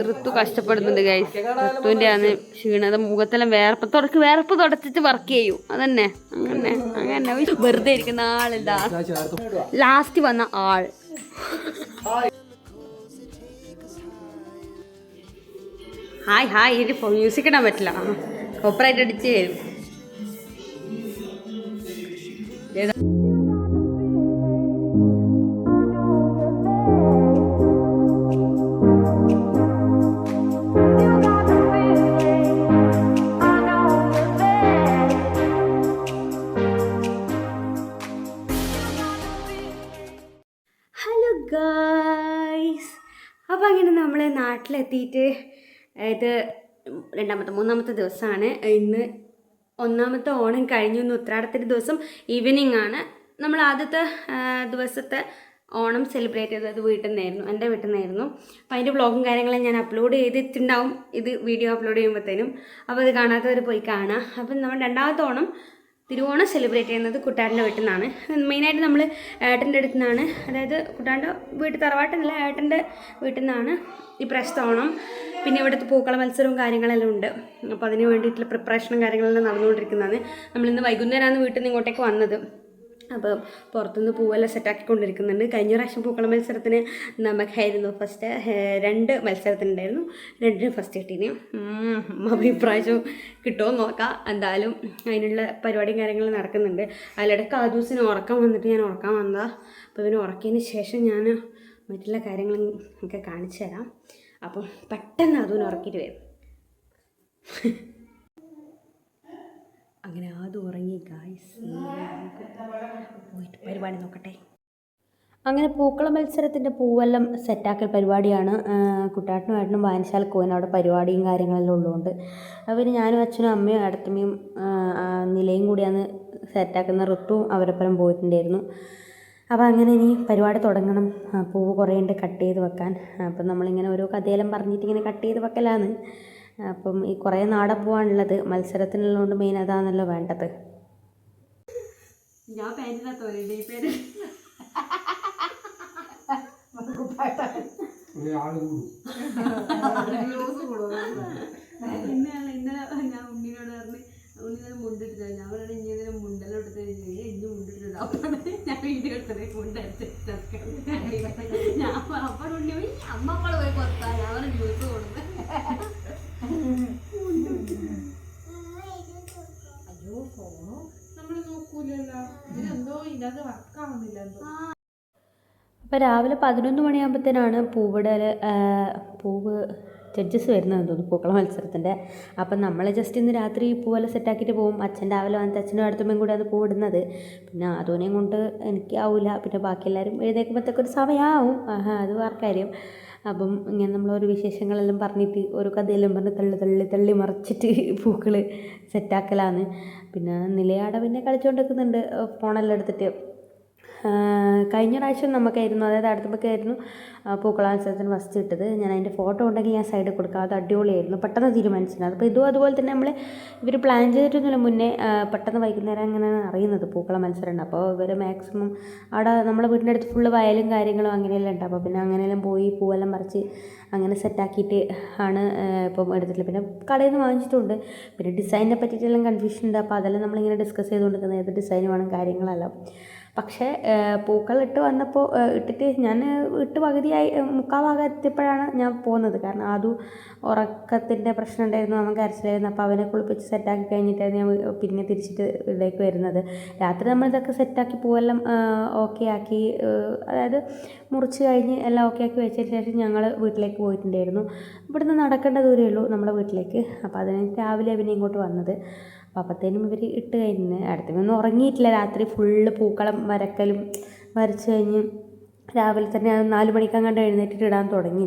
ഋതു കഷ്ടപ്പെടുന്നുണ്ട് guys. ഋതുവിന്റെ ആണ് ക്ഷീണത, മുഖത്തെല്ലാം വേർപ്പ് തുടച്ചിട്ട് work ചെയ്യൂ. അതന്നെ അങ്ങനെ വെറുതെ ഇരിക്കുന്ന ആളിതാ ലാസ്റ്റ് വന്ന ആൾ. ഹായ് ഇതിപ്പോ മ്യൂസിക് ഇടാൻ പറ്റില്ല, കോപ്പറേറ്റ് അടിച്ച് തരും. ഹലോ ഗായ്സ്, അപ്പോൾ അങ്ങനെ നമ്മൾ നാട്ടിലെത്തിയിട്ട് ഇത് മൂന്നാമത്തെ ദിവസമാണ്. ഇന്ന് ഒന്നാമത്തെ ഓണം കഴിഞ്ഞു. ഇന്ന് ഉത്രാടത്തിൻ്റെ ദിവസം ഈവനിങ് ആണ്. നമ്മൾ ആദ്യത്തെ ദിവസത്തെ ഓണം സെലിബ്രേറ്റ് ചെയ്തത് വീട്ടിൽ നിന്നായിരുന്നു, എൻ്റെ വീട്ടിൽ നിന്നായിരുന്നു. അപ്പോൾ അതിൻ്റെ വ്ളോഗും കാര്യങ്ങളും ഞാൻ അപ്ലോഡ് ചെയ്തിട്ടുണ്ടാവും, ഇത് വീഡിയോ അപ്ലോഡ് ചെയ്യുമ്പോഴത്തേനും. അപ്പോൾ അത് കാണാത്തവർ പോയി കാണാം. അപ്പം നമ്മൾ രണ്ടാമത്തെ ഓണം തിരുവോണം സെലിബ്രേറ്റ് ചെയ്യുന്നത് കുട്ടാൻ്റെ വീട്ടിൽ നിന്നാണ്. മെയിനായിട്ട് നമ്മൾ ഏട്ടൻ്റെ അടുത്ത് നിന്നാണ്, അതായത് കുട്ടാൻ്റെ വീട്ടിൽ തറവാട്ടിലല്ല, ഏട്ടൻ്റെ വീട്ടിൽ നിന്നാണ് ഈ പ്രാവശ്യത്തെ ഓണം. പിന്നെ ഇവിടുത്തെ പൂക്കള മത്സരവും കാര്യങ്ങളെല്ലാം ഉണ്ട്. അപ്പോൾ അതിന് വേണ്ടിയിട്ടുള്ള പ്രിപ്പറേഷനും കാര്യങ്ങളെല്ലാം നടന്നുകൊണ്ടിരിക്കുന്നതാണ്. നമ്മളിന്ന് വൈകുന്നേരമാണ് വീട്ടിൽ നിന്ന് ഇങ്ങോട്ടേക്ക് വന്നത്. അപ്പോൾ പുറത്തുനിന്ന് പൂവെല്ലാം സെറ്റാക്കിക്കൊണ്ടിരിക്കുന്നുണ്ട്. കഴിഞ്ഞ പ്രാവശ്യം പൂക്കള മത്സരത്തിന് നമുക്കായിരുന്നു ഫസ്റ്റ്, 2 മത്സരത്തിനുണ്ടായിരുന്നു, 2 ഫസ്റ്റ് കിട്ടീന്. അപ്പോൾ ഇപ്രാവശ്യം കിട്ടുമോ നോക്കാം. എന്തായാലും അതിനുള്ള പരിപാടിയും കാര്യങ്ങളും നടക്കുന്നുണ്ട്. അതിലിടയ്ക്ക് ആ ദിവസം ഉറക്കം വന്നിട്ട് ഞാൻ ഉറക്കാൻ വന്നതാണ്. അപ്പോൾ ഇവന് ഉറക്കിയതിന് ശേഷം ഞാൻ മറ്റുള്ള കാര്യങ്ങളും ഒക്കെ കാണിച്ചു തരാം. അപ്പം പെട്ടെന്ന് അതിന് ഉറക്കിയിട്ട് വരും. അങ്ങനെ അത് ഉറങ്ങി ഗായ്സ്. പോയിട്ട് പരിപാടി നോക്കട്ടെ. അങ്ങനെ പൂക്കള മത്സരത്തിൻ്റെ പൂവെല്ലാം സെറ്റാക്കൽ പരിപാടിയാണ്. കുട്ടാട്ടനും ഏട്ടനും വായനശാലക്ക് പോകാൻ അവിടെ പരിപാടിയും കാര്യങ്ങളെല്ലാം ഉള്ളതുകൊണ്ട് അവർ ഞാനും അച്ഛനും അമ്മയും ഏട്ടത്തിയമ്മയും നിലയും കൂടിയാണ് സെറ്റാക്കുന്ന. ഋത്തുവും അവരപ്പുറം പോയിട്ടുണ്ടായിരുന്നു. അപ്പോൾ അങ്ങനെ ഇനി പരിപാടി തുടങ്ങണം. പൂവ് കുറേ ഉണ്ട് കട്ട് ചെയ്ത് വെക്കാൻ. അപ്പം നമ്മളിങ്ങനെ ഓരോ കഥയെല്ലാം പറഞ്ഞിട്ട് ഇങ്ങനെ കട്ട് ചെയ്ത് വെക്കലാണ്. അപ്പം ഈ കുറേ നാടൻ പോവാനുള്ളത്, മത്സരത്തിനുള്ളതുകൊണ്ട് മെയിൻ അതാണല്ലോ വേണ്ടത്. ഞാൻ പേര് ഇന്നലെ ഞാൻ ഉണ്ണിനോട് പറഞ്ഞ് ഉണ്ണിനെ മുണ്ടിട്ടില്ല. ഞാൻ പറഞ്ഞ ഇങ്ങനെ മുണ്ടെല്ലാം എടുത്ത് ഇന്ന് മുണ്ടിട്ടില്ല. അപ്പാണ് ഞാൻ വീഡിയോ എടുത്തത് മുണ്ടെടുത്തിട്ട്. ഞാൻ അപ്പാട് ഉണ്ണി പോയി അമ്മപ്പാട് പോയി കൊത്താ. ഞാൻ പറഞ്ഞ ജ്യൂസ് കൊടുത്ത്. അയ്യോ ഫോണോ നമ്മൾ നോക്കൂലല്ലോ, ഇതിനെന്തോ ഇതിനകത്ത് വർക്കാവുന്നില്ല എന്തോ. അപ്പോൾ രാവിലെ 11 മണിയാകുമ്പോഴത്തേനാണ് പൂവ് ജഡ്ജസ് വരുന്നതെന്ന് തോന്നുന്നു പൂക്കള മത്സരത്തിൻ്റെ. അപ്പം നമ്മൾ ജസ്റ്റ് ഇന്ന് രാത്രി പൂവെല്ലാം സെറ്റാക്കിയിട്ട് പോകും. അച്ഛൻ രാവിലെ വന്നിട്ട് അച്ഛനും അടുത്തുമ്മയും കൂടി അത് പൂവിടുന്നത്. പിന്നെ അതോനെയും കൊണ്ട് എനിക്കാവില്ല. പിന്നെ ബാക്കി എല്ലാവരും എഴുതേക്കുമ്പോഴത്തേക്കൊരു സമയമാവും. അത് വേറെ കാര്യം. അപ്പം ഇങ്ങനെ നമ്മളോരോ വിശേഷങ്ങളെല്ലാം പറഞ്ഞിട്ട് ഓരോ കഥയെല്ലാം പറഞ്ഞ് തള്ളി മറിച്ചിട്ട് പൂക്കൾ സെറ്റാക്കലാണ്. പിന്നെ നിലയാട പിന്നെ കളിച്ചുകൊണ്ടിരിക്കുന്നുണ്ട് ഫോണെല്ലാം എടുത്തിട്ട്. കഴിഞ്ഞ പ്രാവശ്യം നമുക്കായിരുന്നു, അതായത് അടുത്തുമ്പൊക്കെയായിരുന്നു പൂക്കള മത്സരത്തിന് ഫസ്റ്റ് ഇട്ടത്. ഞാൻ അതിൻ്റെ ഫോട്ടോ ഉണ്ടെങ്കിൽ ഞാൻ സൈഡിൽ കൊടുക്കാം. അത് അടിപൊളിയായിരുന്നു, പെട്ടെന്ന് തീരുമാനിച്ചിരുന്നത്. അപ്പോൾ ഇതും അതുപോലെ തന്നെ ഇവർ പ്ലാൻ ചെയ്തിട്ടൊന്നുമില്ല മുന്നേ, പെട്ടെന്ന് വൈകുന്നേരം അങ്ങനെയാണ് അറിയുന്നത് പൂക്കള മത്സരം ഉണ്ട്. അപ്പോൾ ഇവർ മാക്സിമം അവിടെ നമ്മളെ വീടിൻ്റെ അടുത്ത് ഫുള്ള് വയലും കാര്യങ്ങളും അങ്ങനെയെല്ലാം ഉണ്ട്. അപ്പോൾ പിന്നെ അങ്ങനെയെല്ലാം പോയി പൂവെല്ലാം പറിച്ച് അങ്ങനെ സെറ്റാക്കിയിട്ട് ആണ് ഇപ്പം എടുത്തിട്ടില്ല. പിന്നെ കടയിൽ നിന്ന് വാങ്ങിച്ചിട്ടുണ്ട്. പിന്നെ ഡിസൈനിനെ പറ്റിയിട്ടെല്ലാം കൺഫ്യൂഷൻ ഉണ്ട്. അപ്പോൾ അതെല്ലാം നമ്മളിങ്ങനെ ഡിസ്കസ് ചെയ്തുകൊണ്ടിരിക്കുന്നത്, ഏത് ഡിസൈൻ വേണം കാര്യങ്ങളെല്ലാം. പക്ഷേ പൂക്കൾ ഇട്ടിട്ട് ഞാൻ പകുതിയായി മുക്കാൽ ഭാഗം എത്തിയപ്പോഴാണ് ഞാൻ പോകുന്നത്. കാരണം അതും ഉറക്കത്തിൻ്റെ പ്രശ്നം ഉണ്ടായിരുന്നു, അവൻ കരച്ചിലായിരുന്നു. അപ്പോൾ അവനെ കുളിപ്പിച്ച് സെറ്റാക്കി കഴിഞ്ഞിട്ടായിരുന്നു ഞാൻ പിന്നെ തിരിച്ചിട്ട് ഇതിലേക്ക് വരുന്നത്. രാത്രി നമ്മളിതൊക്കെ സെറ്റാക്കി പൂവെല്ലാം ഓക്കെ ആക്കി, അതായത് മുറിച്ച് കഴിഞ്ഞ് എല്ലാം ഓക്കെ ആക്കി വെച്ചതിന് ശേഷം ഞങ്ങൾ വീട്ടിലേക്ക് പോയിട്ടുണ്ടായിരുന്നു. ഇവിടുന്ന് നടക്കേണ്ട ദൂരമേ ഉള്ളൂ നമ്മുടെ വീട്ടിലേക്ക്. അപ്പോൾ അതിന് രാവിലെ അവനെ ഇങ്ങോട്ട് വന്നത്. അപ്പോൾ അപ്പോഴത്തേനും ഇവർ ഇട്ട് കഴിഞ്ഞ് അടുത്തൊന്നും ഉറങ്ങിയിട്ടില്ല. രാത്രി ഫുള്ള് പൂക്കളം വരച്ച് കഴിഞ്ഞ് രാവിലെ തന്നെ 4 മണിക്കങ്ങാണ്ട് എഴുന്നേറ്റിട്ട് ഇടാൻ തുടങ്ങി.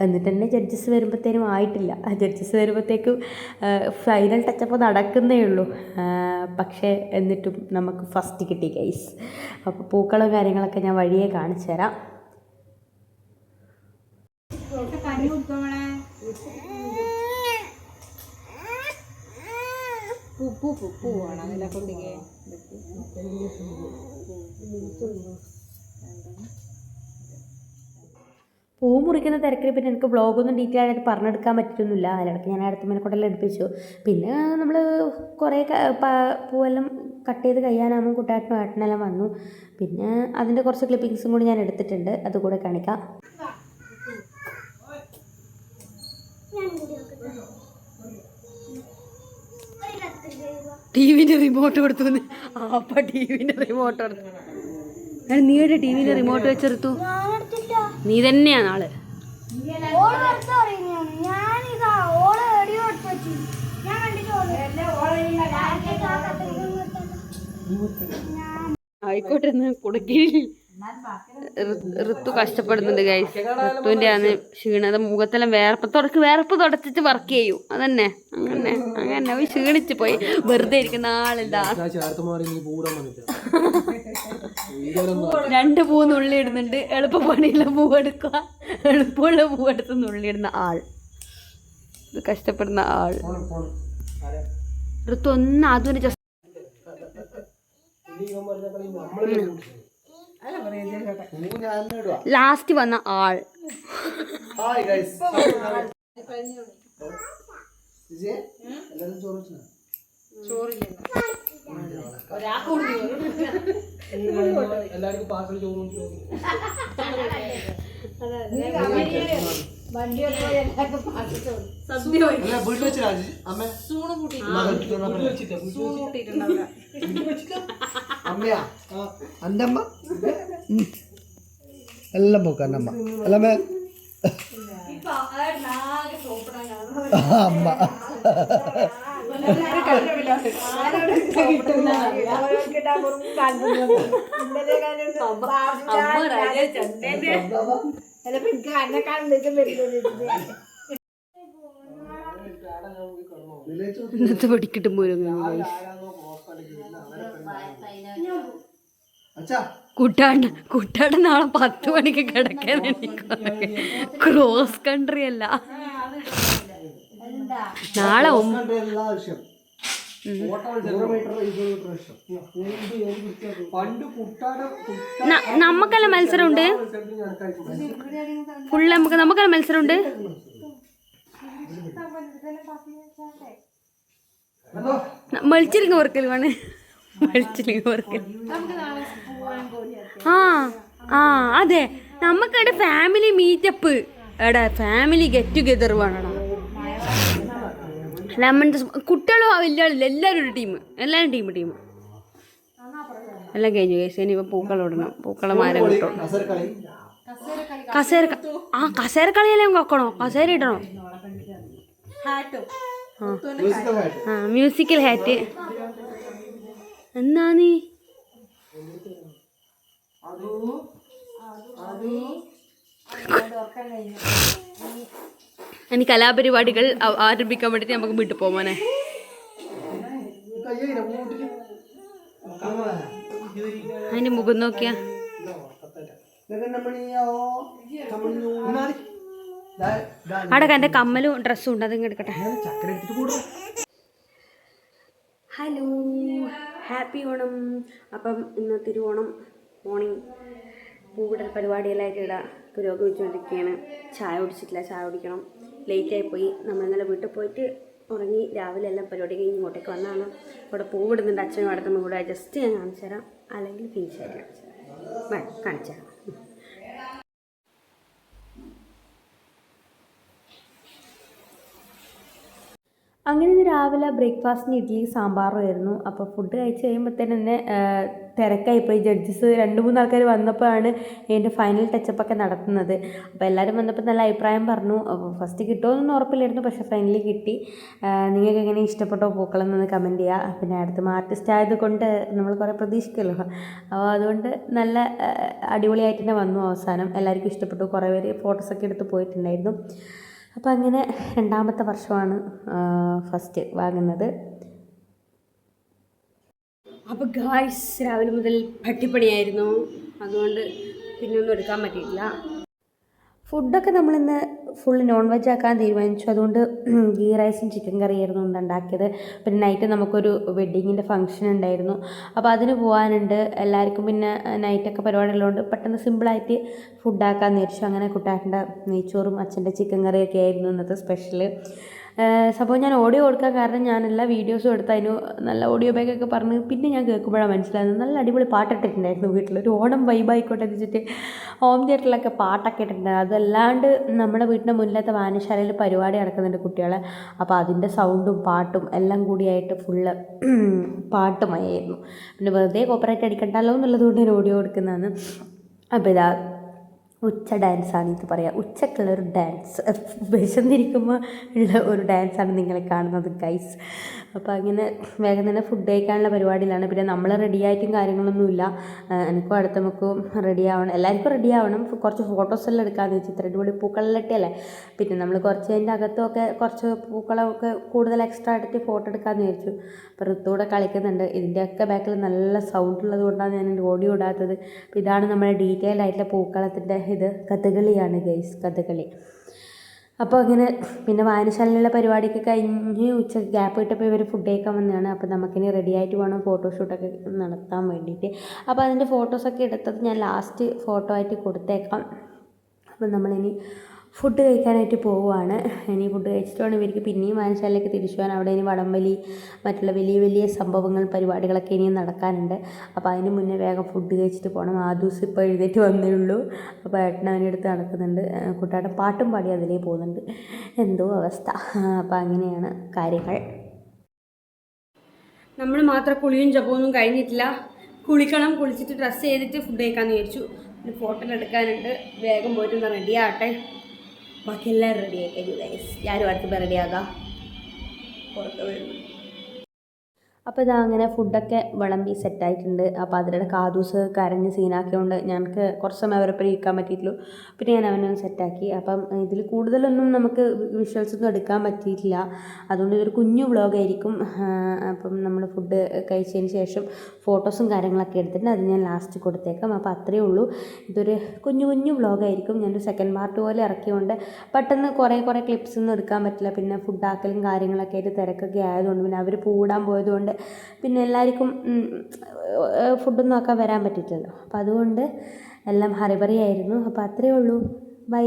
എന്നിട്ട് തന്നെ ജഡ്ജസ് വരുമ്പോഴത്തേനും ആയിട്ടില്ല. ജഡ്ജസ് വരുമ്പോഴത്തേക്കും ഫൈനൽ ടച്ചപ്പ് നടക്കുന്നേ ഉള്ളൂ. പക്ഷേ എന്നിട്ടും നമുക്ക് ഫസ്റ്റ് കിട്ടി ഗൈസ്. അപ്പോൾ പൂക്കളും കാര്യങ്ങളൊക്കെ ഞാൻ വഴിയെ കാണിച്ചു തരാം. പൂവാണ് അതിലെ കുട്ടിക്ക് പൂ മുറിക്കുന്ന തിരക്കിൽ പിന്നെ എനിക്ക് വ്ളോഗൊന്നും ഡീറ്റെയിൽ ആയിട്ട് പറഞ്ഞെടുക്കാൻ പറ്റുന്നില്ല. അതിലിടയ്ക്ക് ഞാൻ അടുത്തമ്മനെ കൊണ്ടെല്ലാം എടുപ്പിച്ചു. പിന്നെ നമ്മൾ കുറേ പൂവെല്ലാം കട്ട് ചെയ്ത് കഴിയാനാകുമ്പോൾ കുട്ടാട്ടനും ഏട്ടനെല്ലാം വന്നു. പിന്നെ അതിൻ്റെ കുറച്ച് ക്ലിപ്പിങ്സും കൂടി ഞാൻ എടുത്തിട്ടുണ്ട്, അതുകൂടെ കാണിക്കാം. ടിവിൻ്റെ റിമോട്ട് കൊടുത്തു. അപ്പ ടിവിൻ്റെ റിമോട്ട് കൊടുത്തു. നീയുടെ ടിവിൻ്റെ റിമോട്ട് വെച്ചെടുത്തു. നീ തന്നെയാണ് ആള്. ആയിക്കോട്ടെ, കുടക്കീഴിൽ ഋതു കഷ്ടപ്പെടുന്നുണ്ട് ഗൈസ്. ഋത്തുവിൻ്റെ ആണ് ക്ഷീണത, മുഖത്തെല്ലാം വേർപ്പ് തുടച്ചിട്ട് വർക്ക് ചെയ്യൂ. അതന്നെ അങ്ങനെ ക്ഷീണിച്ച് പോയി. വെറുതെ ഇരിക്കുന്ന ആളെന്താ 2 പൂ നുള്ളി ഇടുന്നുണ്ട്. എളുപ്പപ്പണിയുള്ള പൂവെടുക്കുക, എളുപ്പമുള്ള പൂവെടുത്ത് നുള്ളിയിടുന്ന ആൾ, ഇത് കഷ്ടപ്പെടുന്ന ആൾ. ഋതു ഒന്ന് അതും ജസ്റ്റ് ലാസ്റ്റ് വന്ന ആൾ. അന്തമ്മ എല്ലാം പോക്കന്നമ്മ അല്ലമ്മേ അമ്മ ഇന്നത്തെ പഠിക്കിട്ടും പോലും കുട്ടാണ്ട് നാളെ 10 മണിക്ക് കിടക്കാൻ ക്രോസ് കൺട്രി അല്ല, നാളെ നമുക്കല്ല മത്സരമുണ്ട്. ഫുള്ള് നമുക്കല്ല മത്സരമുണ്ട്. മത്സരിങ്ങ ഓർക്കൽ വേണേ, മത്സരിങ്ങ ഓർക്കൽ. അതെ, നമുക്കവിടെ ഫാമിലി മീറ്റപ്പ്, എടാ ഫാമിലി ഗെറ്റ് ടുഗെദർ വേണം. ലെമൺ കുട്ടികളും വലിയ ആളില്ല, എല്ലാവരും ഒരു ടീം, എല്ലാവരും ടീം എല്ലാം കഴിഞ്ഞു കേസ്. ഇനിയിപ്പോൾ പൂക്കളം ഇടണം, പൂക്കളം മരം കിട്ടും. കസേര കളിയെല്ലാം വെക്കണോ? കസേര ഇടണോ? മ്യൂസിക്കൽ ഹാറ്റ് എന്നാണ്. ഇനി കലാപരിപാടികൾ ആരംഭിക്കാൻ വേണ്ടിയിട്ട് നമുക്ക് വീട്ടിൽ പോകാനെ. അതിന്റെ മുഖം നോക്കിയാ അവിടെ എൻ്റെ കമ്മലും ഡ്രസ്സും ഉണ്ട്, അതിങ്ങ് എടുക്കട്ടെ. Hello, happy Onam. അപ്പം ഇന്ന് തിരുവോണം മോർണിംഗ് പൂവിടൽ പരിപാടിയെല്ലാമായിട്ട് ഇവിടെ പുരോഗമിച്ചുകൊണ്ടിരിക്കുകയാണ്. ചായ കുടിച്ചിട്ടില്ല, ചായ കുടിക്കണം. ലേറ്റായിപ്പോയി. നമ്മൾ ഇന്നലെ വീട്ടിൽ പോയിട്ട് ഉറങ്ങി. രാവിലെ എല്ലാം പരിപാടി കഴിഞ്ഞ് ഇങ്ങോട്ടേക്ക് വന്നതാണ്. ഇവിടെ പൂവിടുന്നുണ്ട് അച്ഛനും അടുത്തും കൂടെ. ജസ്റ്റ് ഞാൻ കാണിച്ചു തരാം, അല്ലെങ്കിൽ ഫിനിഷായിട്ട് കാണിച്ചു തരാം. കാണിച്ചു തരാം. അങ്ങനെ ഇന്ന് രാവിലെ ബ്രേക്ക്ഫാസ്റ്റിന് ഇഡ്ഡലി സാമ്പാറുമായിരുന്നു. അപ്പോൾ ഫുഡ് കഴിച്ച് കഴിയുമ്പോഴത്തേന് തന്നെ തിരക്കായിപ്പോയി. ജഡ്ജസ് 2-3 ആൾക്കാർ വന്നപ്പോഴാണ് ഇതിൻ്റെ ഫൈനൽ ടച്ചപ്പൊക്കെ നടത്തുന്നത്. അപ്പോൾ എല്ലാവരും വന്നപ്പോൾ നല്ല അഭിപ്രായം പറഞ്ഞു. അപ്പോൾ ഫസ്റ്റ് കിട്ടുമോയെന്നൊന്നും ഉറപ്പില്ലായിരുന്നു, പക്ഷേ ഫൈനലി കിട്ടി. നിങ്ങൾക്ക് എങ്ങനെ ഇഷ്ടപ്പെട്ടോ പൂക്കളം എന്നൊന്ന് കമൻറ്റ് ചെയ്യുക. പിന്നെ അടുത്തും ആർട്ടിസ്റ്റ് ആയതുകൊണ്ട് നമ്മൾ കുറേ പ്രതീക്ഷിക്കുമല്ലോ, അപ്പോൾ അതുകൊണ്ട് നല്ല അടിപൊളിയായിട്ട് തന്നെ വന്നു. അവസാനം എല്ലാവർക്കും ഇഷ്ടപ്പെട്ടു. കുറേ പേര് ഫോട്ടോസൊക്കെ എടുത്ത് പോയിട്ടുണ്ടായിരുന്നു. അപ്പോൾ അങ്ങനെ 2ാമത്തെ വർഷമാണ് ഫസ്റ്റ് വാങ്ങുന്നത്. അപ്പോൾ ഗായ്സ് രാവിലെ മുതൽ പട്ടിപ്പണിയായിരുന്നു, അതുകൊണ്ട് പിന്നെ ഒന്നും എടുക്കാൻ പറ്റിയിട്ടില്ല. ഫുഡൊക്കെ നമ്മളിന്ന് ഫുൾ നോൺ വെജ് ആക്കാൻ തീരുമാനിച്ചു. അതുകൊണ്ട് ഗീ റൈസും ചിക്കൻ കറിയായിരുന്നു ഉണ്ടാക്കിയത്. പിന്നെ നൈറ്റ് നമുക്കൊരു വെഡ്ഡിങ്ങിൻ്റെ ഫംഗ്ഷൻ ഉണ്ടായിരുന്നു. അപ്പോൾ അതിന് പോകാനുണ്ട് എല്ലാവർക്കും. പിന്നെ നൈറ്റൊക്കെ പരിപാടി ഉള്ളതുകൊണ്ട് പെട്ടെന്ന് സിമ്പിളായിട്ട് ഫുഡാക്കാമെന്ന് വിചാരിച്ചു. അങ്ങനെ കുട്ടാട്ടൻ്റെ നെയ്ച്ചോറും അച്ഛൻ്റെ ചിക്കൻ കറിയൊക്കെ ആയിരുന്നു ഇന്നത്തെ സ്പെഷ്യൽ. സംഭവം ഞാൻ ഓഡിയോ കൊടുക്കാൻ കാരണം ഞാൻ എല്ലാ വീഡിയോസും എടുത്ത് അതിന് നല്ല ഓഡിയോ ബാഗൊക്കെ പറഞ്ഞ് പിന്നെ ഞാൻ കേൾക്കുമ്പോഴാണ് മനസ്സിലാകുന്നത് നല്ല അടിപൊളി പാട്ടിട്ടിട്ടുണ്ടായിരുന്നു വീട്ടിൽ. ഒരു ഓണം വൈബായിക്കോട്ടെ എന്ന് വെച്ചിട്ട് ഹോം തിയേറ്ററിലൊക്കെ പാട്ടൊക്കെ ഇട്ടിട്ടുണ്ട്. അതല്ലാണ്ട് നമ്മുടെ വീടിൻ്റെ മുന്നിലത്തെ വായനശാലയിൽ പരിപാടി നടക്കുന്നുണ്ട് കുട്ടികളെ. അപ്പോൾ അതിൻ്റെ സൗണ്ടും പാട്ടും എല്ലാം കൂടിയായിട്ട് ഫുള്ള് പാട്ടുമയായിരുന്നു. പിന്നെ വെറുതെ കോപ്പറേറ്റ് അടിക്കണ്ടല്ലോ എന്നുള്ളത് കൊണ്ട് ഞാൻ ഓഡിയോ കൊടുക്കുന്നതാണ്. അപ്പോൾ ഇതാ ഉച്ച ഡാൻസാണ് ഇത് പറയുക. ഉച്ചക്കുള്ളൊരു ഡാൻസ്, വിശന്നിരിക്കുമ്പോൾ ഉള്ള ഒരു ഡാൻസാണ് നിങ്ങൾ കാണുന്നത് ഗൈസ്. അപ്പോൾ അങ്ങനെ വേഗം തന്നെ ഫുഡ് കഴിക്കാനുള്ള പരിപാടിയിലാണ്. പിന്നെ നമ്മൾ റെഡിയായിട്ടും കാര്യങ്ങളൊന്നുമില്ല. എനിക്കും അടുത്തമ്മക്കും റെഡി ആവണം, എല്ലാവർക്കും റെഡി ആവണം. കുറച്ച് ഫോട്ടോസെല്ലാം എടുക്കാമെന്ന് വെച്ചാൽ ഇത്ര അടിപൊളി പൂക്കളിലട്ടല്ലേ. പിന്നെ നമ്മൾ കുറച്ച് അതിൻ്റെ അകത്തൊക്കെ കുറച്ച് പൂക്കളൊക്കെ കൂടുതൽ എക്സ്ട്രാ ഇട്ടിട്ട് ഫോട്ടോ എടുക്കാമെന്ന് വിചാരിച്ചു. അപ്പോൾ ഋത്തുകൂടെ കളിക്കുന്നുണ്ട്. ഇതിൻ്റെയൊക്കെ ബാക്കിൽ നല്ല സൗണ്ട് ഉള്ളത് കൊണ്ടാണ് ഞാൻ എൻ്റെ ഓഡിയോ ഇടാത്തത്. അപ്പോൾ ഇതാണ് നമ്മുടെ ഡീറ്റെയിൽ ആയിട്ടുള്ള പൂക്കളത്തിൻ്റെ ഇത്. കഥകളിയാണ് ഗൈസ്, കഥകളി. അപ്പോൾ അങ്ങനെ പിന്നെ വായനശാലയിലുള്ള പരിപാടിയൊക്കെ കഴിഞ്ഞ് ഉച്ച ഗ്യാപ്പ് കിട്ടപ്പോൾ ഇവർ ഫുഡ് കഴിക്കാൻ വന്നതാണ്. അപ്പോൾ നമുക്കിനി റെഡി ആയിട്ട് വേണം ഫോട്ടോഷൂട്ടൊക്കെ നടത്താൻ വേണ്ടിയിട്ട്. അപ്പോൾ അതിൻ്റെ ഫോട്ടോസൊക്കെ എടുത്തത് ഞാൻ ലാസ്റ്റ് ഫോട്ടോ ആയിട്ട് കൊടുത്തേക്കാം. അപ്പോൾ നമ്മളിനി ഫുഡ് കഴിക്കാനായിട്ട് പോവുകയാണ്. ഇനി ഫുഡ് കഴിച്ചിട്ട് വേണം ഇവർക്ക് പിന്നെയും വായനശാലയിലേക്ക് തിരിച്ചു പോകാൻ. അവിടെ ഇനി വടംവലി മറ്റുള്ള വലിയ വലിയ സംഭവങ്ങൾ പരിപാടികളൊക്കെ ഇനിയും നടക്കാനുണ്ട്. അപ്പോൾ അതിന് മുന്നേ വേഗം ഫുഡ് കഴിച്ചിട്ട് പോകണം. ആ ദിവസം ഇപ്പോൾ എഴുന്നേറ്റ് വന്നേ ഉള്ളൂ. അപ്പോൾ ഏട്ടൻ അവനെടുത്ത് നടക്കുന്നുണ്ട്. കുട്ടാട്ടൻ പാട്ടും പാടി അതിലേ പോകുന്നുണ്ട്. എന്തോ അവസ്ഥ. അപ്പോൾ അങ്ങനെയാണ് കാര്യങ്ങൾ. നമ്മൾ മാത്രം കുളിയും ജപമൊന്നും കഴിഞ്ഞിട്ടില്ല. കുളിക്കണം, കുളിച്ചിട്ട് ഡ്രസ്സ് ചെയ്തിട്ട് ഫുഡ് കഴിക്കാമെന്ന് വിചാരിച്ചു. ഒരു ഫോട്ടോ എടുക്കാനുണ്ട്. വേഗം പോയിട്ട് റെഡി ആവട്ടെ. ബാക്കി എല്ലാവരും റെഡി ആയി കഴിഞ്ഞു ഗൈസ്. ഞാനും അടുത്ത് റെഡിയാകാം. പുറത്ത് വരുന്നു. അപ്പോൾ ഇതാ അങ്ങനെ ഫുഡൊക്കെ വിളമ്പി സെറ്റായിട്ടുണ്ട്. അപ്പോൾ അതിനിടെ കാതൂസ് കരഞ്ഞ് സീനാക്കിയതുകൊണ്ട് ഞങ്ങൾക്ക് കുറച്ച് സമയം അവരൊപ്പം ഇരിക്കാൻ പറ്റിയിട്ടുള്ളൂ. പിന്നെ ഞാൻ അവനൊന്ന് സെറ്റാക്കി. അപ്പം ഇതിൽ കൂടുതലൊന്നും നമുക്ക് വിഷ്വൽസൊന്നും എടുക്കാൻ പറ്റിയിട്ടില്ല. അതുകൊണ്ട് ഇതൊരു കുഞ്ഞു വ്ളോഗായിരിക്കും. അപ്പം നമ്മൾ ഫുഡ് കഴിച്ചതിന് ശേഷം ഫോട്ടോസും കാര്യങ്ങളൊക്കെ എടുത്തിട്ടുണ്ട്. അത് ഞാൻ ലാസ്റ്റ് കൊടുത്തേക്കാം. അപ്പോൾ അത്രയേ ഉള്ളൂ. ഇതൊരു കുഞ്ഞു കുഞ്ഞു വ്ളോഗായിരിക്കും. ഞാനൊരു സെക്കൻഡ് പാർട്ട് പോലെ ഇറക്കിയതുകൊണ്ട് പെട്ടെന്ന് കുറേ ക്ലിപ്സ് ഒന്നും എടുക്കാൻ പറ്റില്ല. പിന്നെ ഫുഡാക്കലും കാര്യങ്ങളൊക്കെ ആയിട്ട് തിരക്കൊക്കെ ആയതുകൊണ്ട് പിന്നെ അവർ പൂടാൻ പോയതുകൊണ്ട് പിന്നെ എല്ലാവർക്കും ഫുഡൊന്നും ആക്കാൻ വരാൻ പറ്റിയിട്ടില്ലല്ലോ. അപ്പോൾ അതുകൊണ്ട് എല്ലാം ഹറിബറി ആയിരുന്നു. അപ്പോൾ അത്രയേ ഉള്ളൂ. ബൈ.